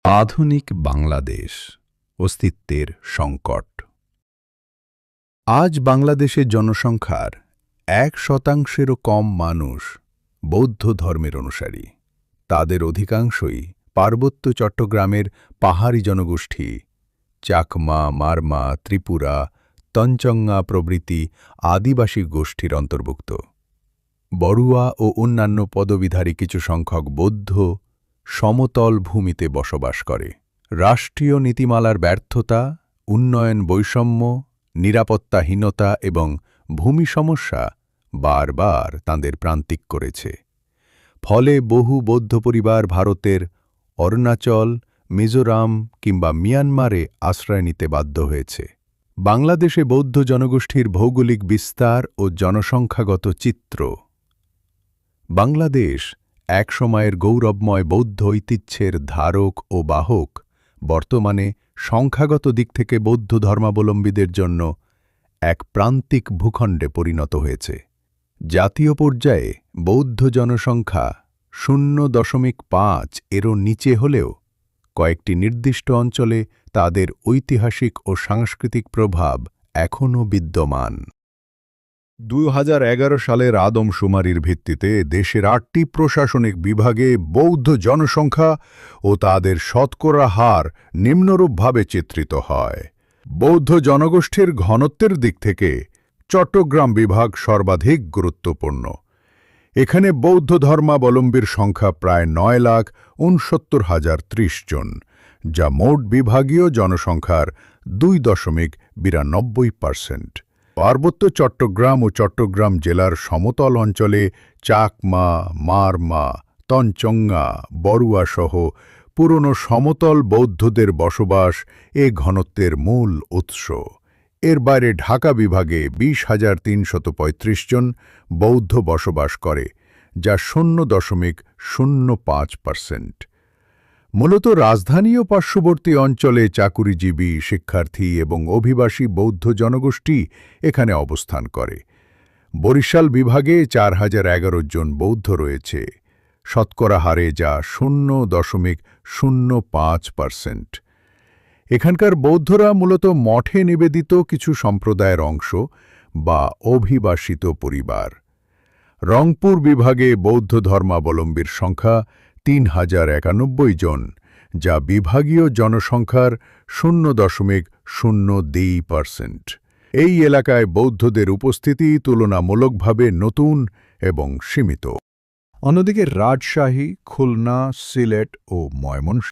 আধুনিক বাংলাদেশ অস্তিত্বের সংকট। আজ বাংলাদেশের জনসংখ্যার 1%-এরও কম মানুষ বৌদ্ধ ধর্মের অনুসারী। তাদের অধিকাংশই পার্বত্য চট্টগ্রামের পাহাড়ি জনগোষ্ঠী, চাকমা, মারমা, ত্রিপুরা, তঞ্চঙ্গা প্রভৃতি আদিবাসী গোষ্ঠীর অন্তর্ভুক্ত। বড়ুয়া ও অন্যান্য পদবিধারী কিছু সংখ্যক বৌদ্ধ সমতল ভূমিতে বসবাস করে। রাষ্ট্রীয় নীতিমালার ব্যর্থতা, উন্নয়ন বৈষম্য, নিরাপত্তাহীনতা এবং ভূমি সমস্যা বারবার তাঁদের প্রান্তিক করেছে। ফলে বহু বৌদ্ধ পরিবার ভারতের অরুণাচল, মিজোরাম কিংবা মিয়ানমারে আশ্রয় নিতে বাধ্য হয়েছে। বাংলাদেশে বৌদ্ধ জনগোষ্ঠীর ভৌগোলিক বিস্তার ও জনসংখ্যাগত চিত্র। বাংলাদেশ একসময়ের গৌরবময় বৌদ্ধ ঐতিহ্যের ধারক ও বাহক বর্তমানে সংখ্যাগত দিক থেকে বৌদ্ধ ধর্মাবলম্বীদের জন্য এক প্রান্তিক ভূখণ্ডে পরিণত হয়েছে। জাতীয় পর্যায়ে বৌদ্ধ জনসংখ্যা 0.5-এরও নিচে হলেও কয়েকটি নির্দিষ্ট অঞ্চলে তাদের ঐতিহাসিক ও সাংস্কৃতিক প্রভাব এখনও বিদ্যমান। 2011 সালের আদমশুমারির ভিত্তিতে দেশের 8টি প্রশাসনিক বিভাগে বৌদ্ধ জনসংখ্যা ও তাদের শতকরা হার নিম্নরূপভাবে চিত্রিত হয়। বৌদ্ধ জনগোষ্ঠীর ঘনত্বের দিক থেকে চট্টগ্রাম বিভাগ সর্বাধিক গুরুত্বপূর্ণ। এখানে বৌদ্ধ ধর্মাবলম্বীর সংখ্যা প্রায় 9,69,030 জন, যা মোট বিভাগীয় জনসংখ্যার 2.92%। পার্বত্য চট্টগ্রাম ও চট্টগ্রাম জেলার সমতল অঞ্চলে চাকমা, মারমা, তঞ্চঙ্গা, বড়ুয়া সহ পুরনো সমতল বৌদ্ধদের বসবাস এ ঘনত্বের মূল উৎস। এর বাইরে ঢাকা বিভাগে 20,335 জন বৌদ্ধ বসবাস করে, যা 0.05%। মূলত রাজধানী ও পার্শ্ববর্তী অঞ্চলে চাকুরিজীবী, শিক্ষার্থী এবং অভিবাসী বৌদ্ধ জনগোষ্ঠী এখানে অবস্থান করে। বরিশাল বিভাগে 4,011 জন বৌদ্ধ রয়েছে, শতকরা হারে যা 0.05%। এখানকার বৌদ্ধরা মূলত মঠে নিবেদিত কিছু সম্প্রদায়ের অংশ বা অভিবাসিত পরিবার। রংপুর বিভাগে বৌদ্ধ ধর্মাবলম্বীর সংখ্যা 3,091 জন, যা বিভাগীয় জনসংখ্যার 0.02%। এই এলাকায় বৌদ্ধদের উপস্থিতি তুলনামূলকভাবে নতুন এবং সীমিত। অন্যদিকে রাজশাহী, খুলনা, সিলেট ও ময়মনসিংহ